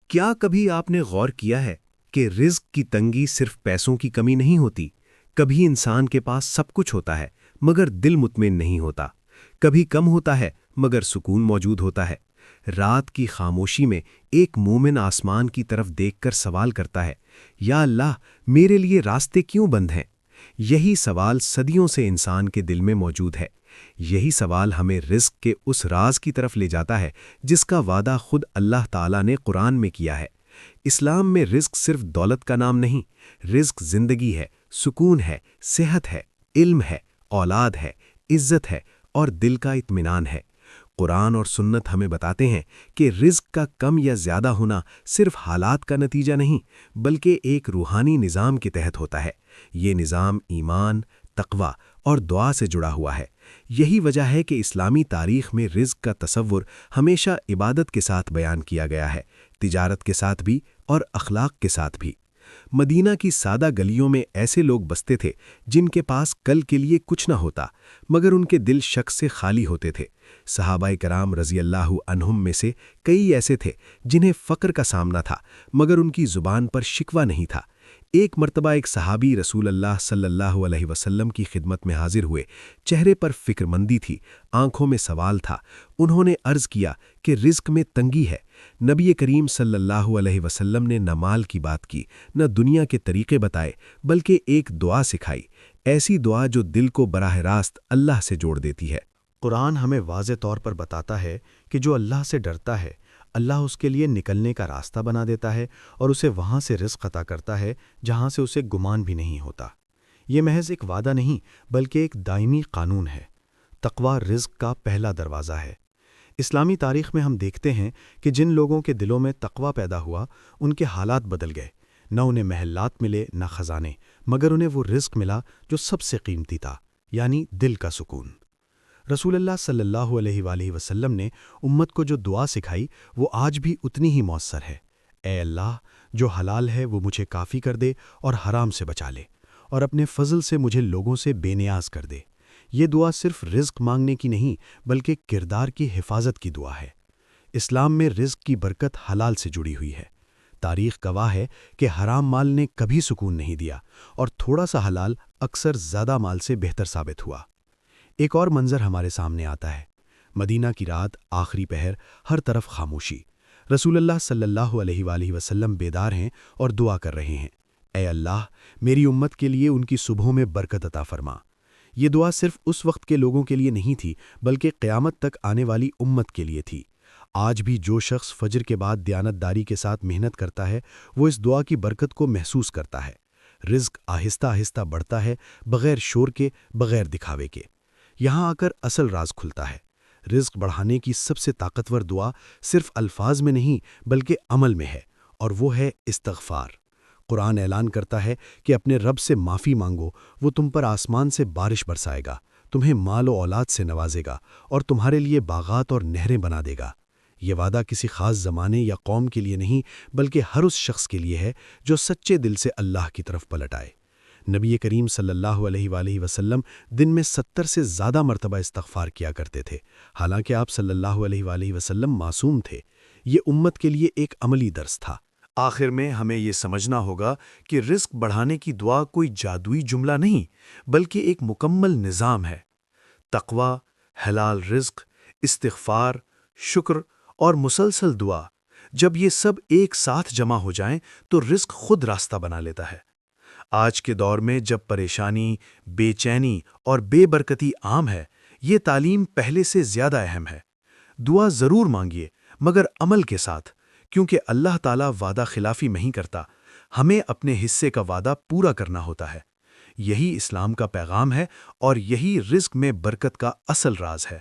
کیا کبھی آپ نے غور کیا ہے کہ رزق کی تنگی صرف پیسوں کی کمی نہیں ہوتی؟ کبھی انسان کے پاس سب کچھ ہوتا ہے مگر دل مطمئن نہیں ہوتا، کبھی کم ہوتا ہے مگر سکون موجود ہوتا ہے۔ رات کی خاموشی میں ایک مومن آسمان کی طرف دیکھ کر سوال کرتا ہے، یا اللہ، میرے لیے راستے کیوں بند ہیں؟ یہی سوال صدیوں سے انسان کے دل میں موجود ہے۔ یہی سوال ہمیں رزق کے اس راز کی طرف لے جاتا ہے جس کا وعدہ خود اللہ تعالیٰ نے قرآن میں کیا ہے۔ اسلام میں رزق صرف دولت کا نام نہیں، رزق زندگی ہے، سکون ہے، صحت ہے، علم ہے، اولاد ہے، عزت ہے اور دل کا اطمینان ہے۔ قرآن اور سنت ہمیں بتاتے ہیں کہ رزق کا کم یا زیادہ ہونا صرف حالات کا نتیجہ نہیں بلکہ ایک روحانی نظام کے تحت ہوتا ہے۔ یہ نظام ایمان، تقوی اور دعا سے جڑا ہوا ہے۔ یہی وجہ ہے کہ اسلامی تاریخ میں رزق کا تصور ہمیشہ عبادت کے ساتھ بیان کیا گیا ہے، تجارت کے ساتھ بھی اور اخلاق کے ساتھ بھی۔ مدینہ کی سادہ گلیوں میں ایسے لوگ بستے تھے جن کے پاس کل کے لیے کچھ نہ ہوتا مگر ان کے دل شک سے خالی ہوتے تھے۔ صحابہ کرام رضی اللہ عنہم میں سے کئی ایسے تھے جنہیں فقر کا سامنا تھا مگر ان کی زبان پر شکوہ نہیں تھا۔ ایک مرتبہ ایک صحابی رسول اللہ صلی اللہ علیہ وسلم کی خدمت میں حاضر ہوئے، چہرے پر فکر مندی تھی، آنکھوں میں سوال تھا۔ انہوں نے عرض کیا کہ رزق میں تنگی ہے۔ نبی کریم صلی اللہ علیہ وسلم نے نہ مال کی بات کی، نہ دنیا کے طریقے بتائے، بلکہ ایک دعا سکھائی، ایسی دعا جو دل کو براہ راست اللہ سے جوڑ دیتی ہے۔ قرآن ہمیں واضح طور پر بتاتا ہے کہ جو اللہ سے ڈرتا ہے، اللہ اس کے لیے نکلنے کا راستہ بنا دیتا ہے اور اسے وہاں سے رزق عطا کرتا ہے جہاں سے اسے گمان بھی نہیں ہوتا۔ یہ محض ایک وعدہ نہیں بلکہ ایک دائمی قانون ہے۔ تقوی رزق کا پہلا دروازہ ہے۔ اسلامی تاریخ میں ہم دیکھتے ہیں کہ جن لوگوں کے دلوں میں تقوی پیدا ہوا ان کے حالات بدل گئے۔ نہ انہیں محلات ملے نہ خزانے، مگر انہیں وہ رزق ملا جو سب سے قیمتی تھا، یعنی دل کا سکون۔ رسول اللہ صلی اللہ علیہ وآلہ وسلم نے امت کو جو دعا سکھائی وہ آج بھی اتنی ہی مؤثر ہے۔ اے اللہ، جو حلال ہے وہ مجھے کافی کر دے اور حرام سے بچا لے، اور اپنے فضل سے مجھے لوگوں سے بے نیاز کر دے۔ یہ دعا صرف رزق مانگنے کی نہیں بلکہ کردار کی حفاظت کی دعا ہے۔ اسلام میں رزق کی برکت حلال سے جڑی ہوئی ہے۔ تاریخ گواہ ہے کہ حرام مال نے کبھی سکون نہیں دیا اور تھوڑا سا حلال اکثر زیادہ مال سے بہتر ثابت ہوا۔ ایک اور منظر ہمارے سامنے آتا ہے۔ مدینہ کی رات، آخری پہر، ہر طرف خاموشی۔ رسول اللہ صلی اللہ علیہ وآلہ وسلم بیدار ہیں اور دعا کر رہے ہیں، اے اللہ، میری امت کے لیے ان کی صبحوں میں برکت عطا فرما۔ یہ دعا صرف اس وقت کے لوگوں کے لیے نہیں تھی بلکہ قیامت تک آنے والی امت کے لیے تھی۔ آج بھی جو شخص فجر کے بعد دیانت داری کے ساتھ محنت کرتا ہے وہ اس دعا کی برکت کو محسوس کرتا ہے۔ رزق آہستہ آہستہ بڑھتا ہے، بغیر شور کے، بغیر دکھاوے کے۔ یہاں آ کر اصل راز کھلتا ہے۔ رزق بڑھانے کی سب سے طاقتور دعا صرف الفاظ میں نہیں بلکہ عمل میں ہے، اور وہ ہے استغفار۔ قرآن اعلان کرتا ہے کہ اپنے رب سے معافی مانگو، وہ تم پر آسمان سے بارش برسائے گا، تمہیں مال و اولاد سے نوازے گا اور تمہارے لیے باغات اور نہریں بنا دے گا۔ یہ وعدہ کسی خاص زمانے یا قوم کے لیے نہیں بلکہ ہر اس شخص کے لیے ہے جو سچے دل سے اللہ کی طرف پلٹ آئے۔ نبی کریم صلی اللہ علیہ وآلہ وسلم دن میں 70 سے زیادہ مرتبہ استغفار کیا کرتے تھے، حالانکہ آپ صلی اللہ علیہ وآلہ وسلم معصوم تھے۔ یہ امت کے لیے ایک عملی درس تھا۔ آخر میں ہمیں یہ سمجھنا ہوگا کہ رزق بڑھانے کی دعا کوئی جادوئی جملہ نہیں بلکہ ایک مکمل نظام ہے۔ تقوی، حلال رزق، استغفار، شکر اور مسلسل دعا، جب یہ سب ایک ساتھ جمع ہو جائیں تو رزق خود راستہ بنا لیتا ہے۔ آج کے دور میں جب پریشانی، بے چینی اور بے برکتی عام ہے، یہ تعلیم پہلے سے زیادہ اہم ہے۔ دعا ضرور مانگیے مگر عمل کے ساتھ، کیونکہ اللہ تعالیٰ وعدہ خلافی نہیں کرتا، ہمیں اپنے حصے کا وعدہ پورا کرنا ہوتا ہے۔ یہی اسلام کا پیغام ہے اور یہی رزق میں برکت کا اصل راز ہے۔